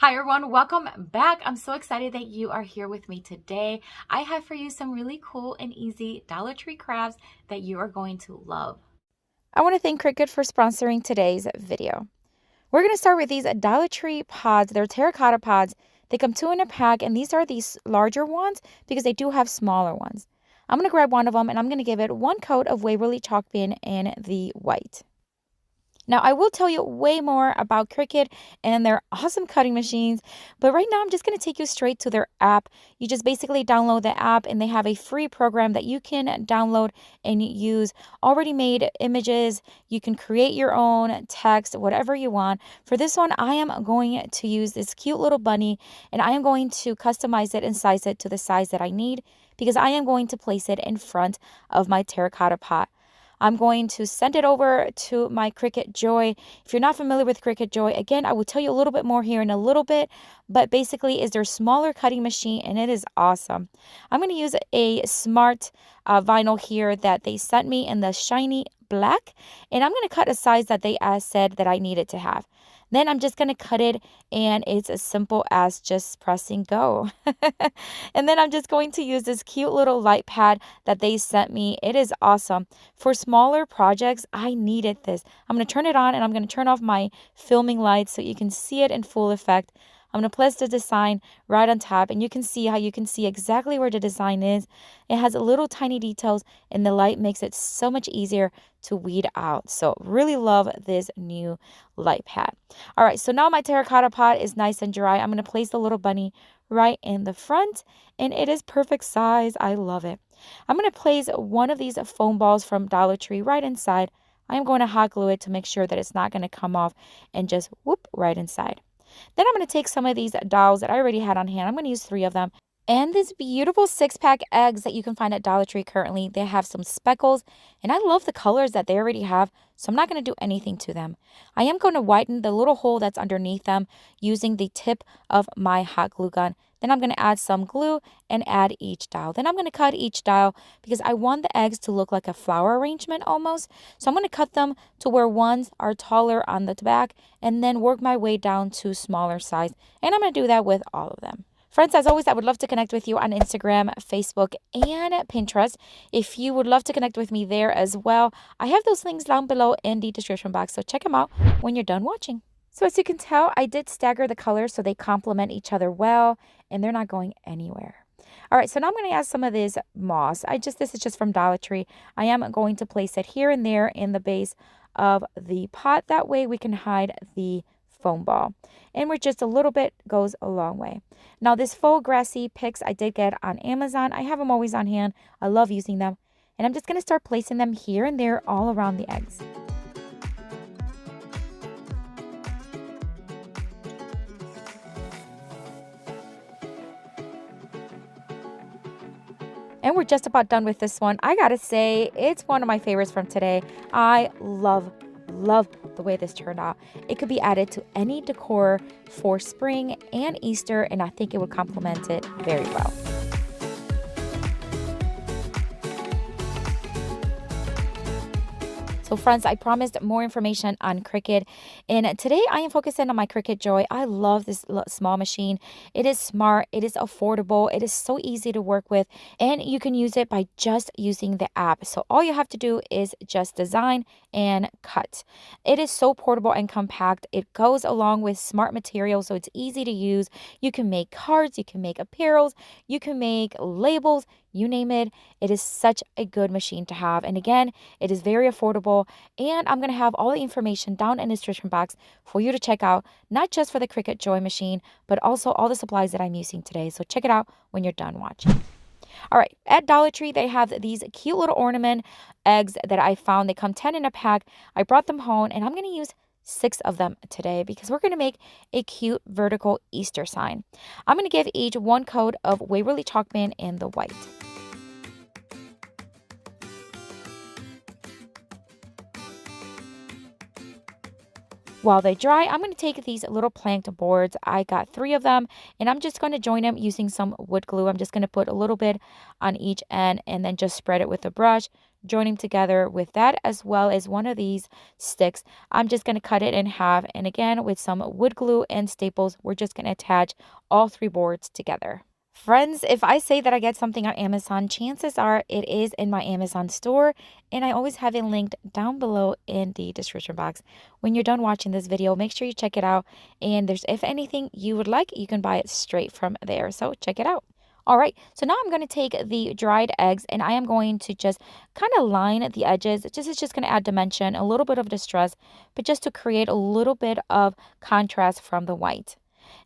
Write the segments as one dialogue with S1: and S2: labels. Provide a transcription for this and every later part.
S1: Hi everyone, welcome back. I'm so excited that you are here with me today. I have for you some really cool and easy Dollar Tree crafts that you are going to love.
S2: I want to thank Cricut for sponsoring today's video. We're going to start with these Dollar Tree pods. They're terracotta pods. They come two in a pack, and these are these larger ones because they do have smaller ones. I'm going to grab one of them, and I'm going to give it one coat of Waverly chalk paint in the white. Now, I will tell you way more about Cricut and their awesome cutting machines, but right now I'm just going to take you straight to their app. You just basically download the app, and they have a free program that you can download and use already made images. You can create your own text, whatever you want. For this one, I am going to use this cute little bunny, and I am going to customize it and size it to the size that I need because I am going to place it in front of my terracotta pot. I'm going to send it over to my Cricut Joy. If you're not familiar with Cricut Joy, again, I will tell you a little bit more here in a little bit, but basically is their smaller cutting machine, and it is awesome. I'm going to use a smart vinyl here that they sent me in the shiny black, and I'm going to cut a size that they said that I needed to have. Then I'm just going to cut it, and it's as simple as just pressing go. And then I'm just going to use this cute little light pad that they sent me. It is awesome. For smaller projects, I needed this. I'm going to turn it on, and I'm going to turn off my filming lights so you can see it in full effect. I'm going to place the design right on top, and you can see how you can see exactly where the design is. It has little tiny details, and the light makes it so much easier to weed out. So really love this new light pad. All right, so now my terracotta pot is nice and dry. I'm going to place the little bunny right in the front, and it is perfect size. I love it. I'm going to place one of these foam balls from Dollar Tree right inside. I am going to hot glue it to make sure that it's not going to come off and just whoop right inside. Then I'm going to take some of these dolls that I already had on hand. I'm going to use 3 of them. And these beautiful 6-pack eggs that you can find at Dollar Tree currently. They have some speckles, and I love the colors that they already have, so I'm not going to do anything to them. I am going to whiten the little hole that's underneath them using the tip of my hot glue gun. Then I'm going to add some glue and add each dial. Then I'm going to cut each dial because I want the eggs to look like a flower arrangement almost. So I'm going to cut them to where ones are taller on the back and then work my way down to smaller size. And I'm going to do that with all of them. Friends, as always, I would love to connect with you on Instagram, Facebook, and Pinterest. If you would love to connect with me there as well, I have those links down below in the description box, so check them out when you're done watching. So as you can tell, I did stagger the colors so they complement each other well, and they're not going anywhere. All right, so now I'm going to add some of this moss. This is just from Dollar Tree. I am going to place it here and there in the base of the pot. That way we can hide the foam ball. And we're just a little bit goes a long way. Now this faux grassy picks I did get on Amazon. I have them always on hand. I love using them. And I'm just going to start placing them here and there all around the eggs. And we're just about done with this one. I gotta say, it's one of my favorites from today. I love the way this turned out. It could be added to any decor for spring and Easter, and I think it would complement it very well. So friends, I promised more information on Cricut, and today I am focusing on my Cricut Joy. I love this small machine. It is smart, it is affordable, it is so easy to work with, and you can use it by just using the app. So all you have to do is just design and cut. It is so portable and compact. It goes along with smart materials, so it's easy to use. You can make cards, you can make apparels, you can make labels, you name it. It is such a good machine to have. And again, it is very affordable. And I'm going to have all the information down in the description box for you to check out, not just for the Cricut Joy machine, but also all the supplies that I'm using today. So check it out when you're done watching. All right, at Dollar Tree, they have these cute little ornament eggs that I found. They come 10 in a pack. I brought them home, and I'm going to use 6 of them today because we're going to make a cute vertical Easter sign. I'm going to give each one coat of Waverly chalk paint in the white. While they dry, I'm going to take these little planked boards. I got 3 of them, and I'm just going to join them using some wood glue. I'm just going to put a little bit on each end and then just spread it with a brush joining together with that, as well as one of these sticks. I'm just going to cut it in half, and again with some wood glue and staples, we're just going to attach all 3 boards together. Friends, if I say that I get something on Amazon, chances are it is in my Amazon store, and I always have it linked down below in the description box. When you're done watching this video, make sure you check it out, and if anything you would like, you can buy it straight from there, so check it out. All right, so now I'm going to take the dried eggs, and I am going to just kind of line the edges. It's just going to add dimension, a little bit of distress, but just to create a little bit of contrast from the white.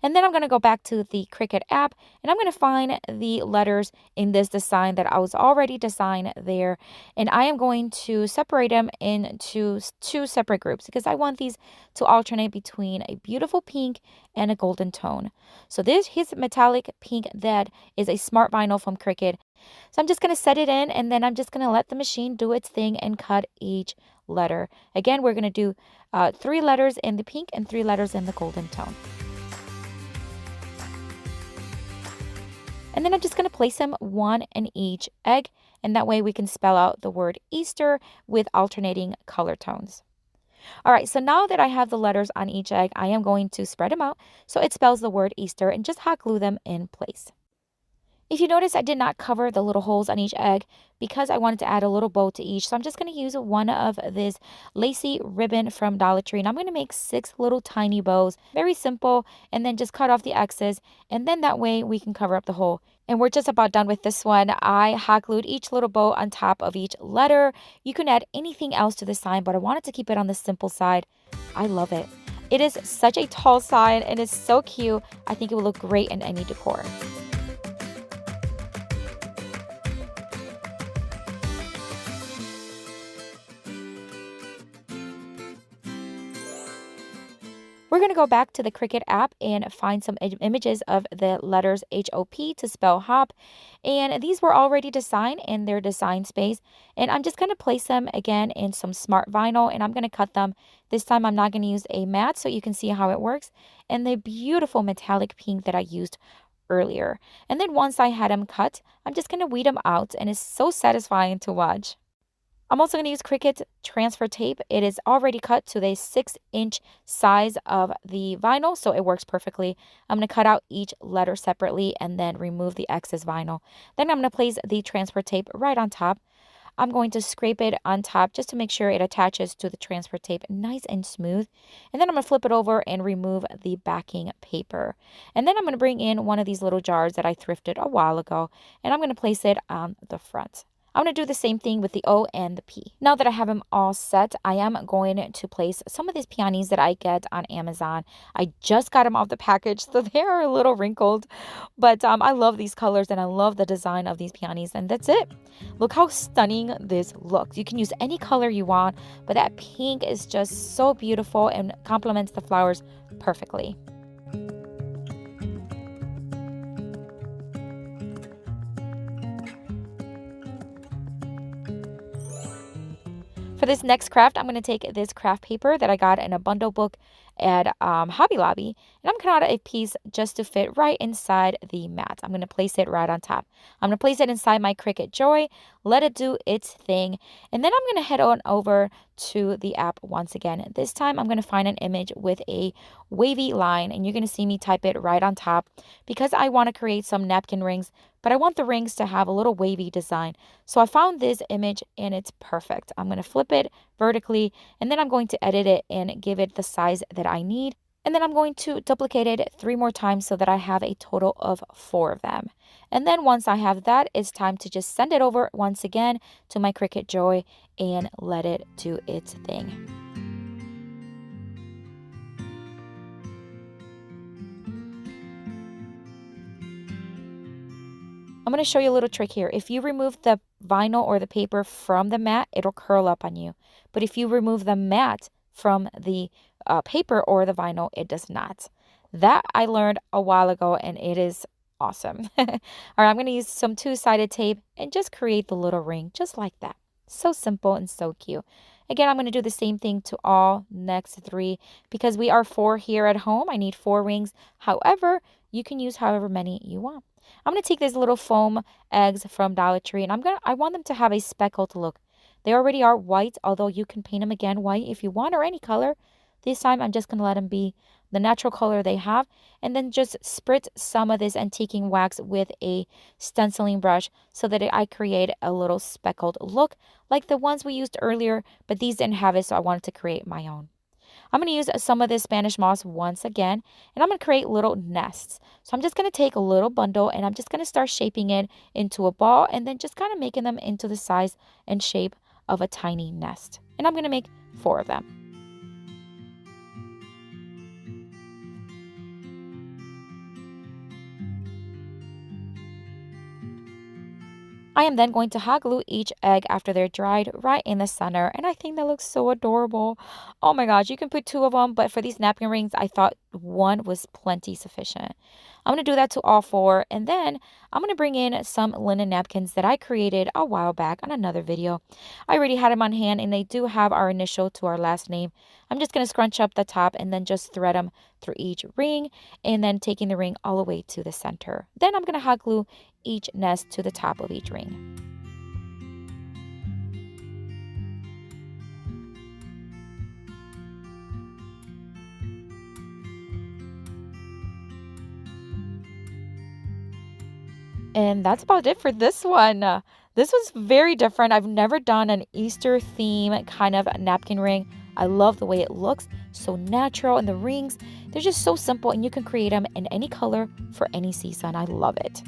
S2: And then I'm going to go back to the Cricut app, and I'm going to find the letters in this design that I was already designed there. And I am going to separate them into 2 separate groups because I want these to alternate between a beautiful pink and a golden tone. So this is metallic pink that is a smart vinyl from Cricut. So I'm just going to set it in, and then I'm just going to let the machine do its thing and cut each letter. Again, we're going to do 3 letters in the pink and 3 letters in the golden tone. And then I'm just going to place them 1 in each egg, and that way we can spell out the word Easter with alternating color tones. All right, so now that I have the letters on each egg, I am going to spread them out so it spells the word Easter and just hot glue them in place. If you notice, I did not cover the little holes on each egg because I wanted to add a little bow to each. So I'm just going to use one of this lacy ribbon from Dollar Tree, and I'm going to make 6 little tiny bows. Very simple, and then just cut off the excess, and then that way we can cover up the hole. And we're just about done with this one. I hot glued each little bow on top of each letter. You can add anything else to the sign, but I wanted to keep it on the simple side. I love it. It is such a tall sign, and it's so cute. I think it will look great in any decor. We're going to go back to the Cricut app and find some images of the letters HOP to spell hop. And these were already designed in their design space. And I'm just going to place them again in some smart vinyl, and I'm going to cut them. This time I'm not going to use a mat so you can see how it works. And the beautiful metallic pink that I used earlier. And then once I had them cut, I'm just going to weed them out, and it's so satisfying to watch. I'm also going to use Cricut transfer tape. It is already cut to the 6-inch size of the vinyl, so it works perfectly. I'm going to cut out each letter separately and then remove the excess vinyl. Then I'm going to place the transfer tape right on top. I'm going to scrape it on top just to make sure it attaches to the transfer tape nice and smooth. And then I'm going to flip it over and remove the backing paper. And then I'm going to bring in one of these little jars that I thrifted a while ago, and I'm going to place it on the front. I'm going to do the same thing with the O and the P. Now that I have them all set, I am going to place some of these peonies that I get on Amazon. I just got them off the package, so they are a little wrinkled. But I love these colors, and I love the design of these peonies, and that's it. Look how stunning this looks. You can use any color you want, but that pink is just so beautiful and complements the flowers perfectly. For this next craft, I'm going to take this craft paper that I got in a bundle book at Hobby Lobby, and I'm going to cut out a piece just to fit right inside the mat. I'm going to place it right on top. I'm going to place it inside my Cricut Joy, let it do its thing, and then I'm going to head on over to the app once again. This time I'm going to find an image with a wavy line, and you're going to see me type it right on top because I want to create some napkin rings, but I want the rings to have a little wavy design. So I found this image, and it's perfect. I'm going to flip it vertically, and then I'm going to edit it and give it the size that I need. And then I'm going to duplicate it 3 more times so that I have a total of 4 of them. And then once I have that, it's time to just send it over once again to my Cricut Joy and let it do its thing. I'm going to show you a little trick here. If you remove the vinyl or the paper from the mat, it'll curl up on you. But if you remove the mat from the paper or the vinyl, it does not. That I learned a while ago, and it is awesome. All right, I'm going to use some 2-sided tape and just create the little ring just like that. So simple and so cute. Again, I'm going to do the same thing to all next 3 because we are 4 here at home. I need 4 rings. However, you can use however many you want. I'm going to take these little foam eggs from Dollar Tree, and I want them to have a speckled look. They already are white, although you can paint them again white if you want, or any color. This time I'm just going to let them be the natural color they have, and then just spritz some of this antiquing wax with a stenciling brush so that I create a little speckled look like the ones we used earlier, but these didn't have it, so I wanted to create my own. I'm going to use some of this Spanish moss once again, and I'm going to create little nests. So I'm just going to take a little bundle and I'm just going to start shaping it into a ball, and then just kind of making them into the size and shape of a tiny nest. And I'm going to make 4 of them. I am then going to hot glue each egg after they're dried right in the center, and I think that looks so adorable. Oh my gosh, you can put 2 of them, but for these napkin rings, I thought 1 was plenty sufficient. I'm going to do that to all 4, and then I'm going to bring in some linen napkins that I created a while back on another video. I already had them on hand, and they do have our initial to our last name. I'm just going to scrunch up the top and then just thread them through each ring, and then taking the ring all the way to the center. Then I'm going to hot glue each nest to the top of each ring. And that's about it for this one. This was very different. I've never done an Easter theme kind of napkin ring. I love the way it looks, so natural, and the rings, they're just so simple, and you can create them in any color for any season. I love it.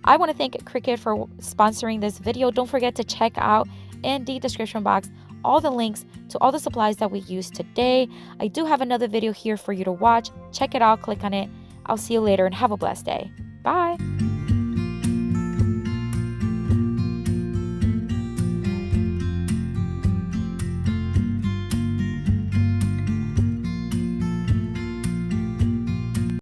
S2: I want to thank Cricut for sponsoring this video. Don't forget to check out in the description box all the links to all the supplies that we used today. I do have another video here for you to watch. Check it out, click on it. I'll see you later and have a blessed day. Bye.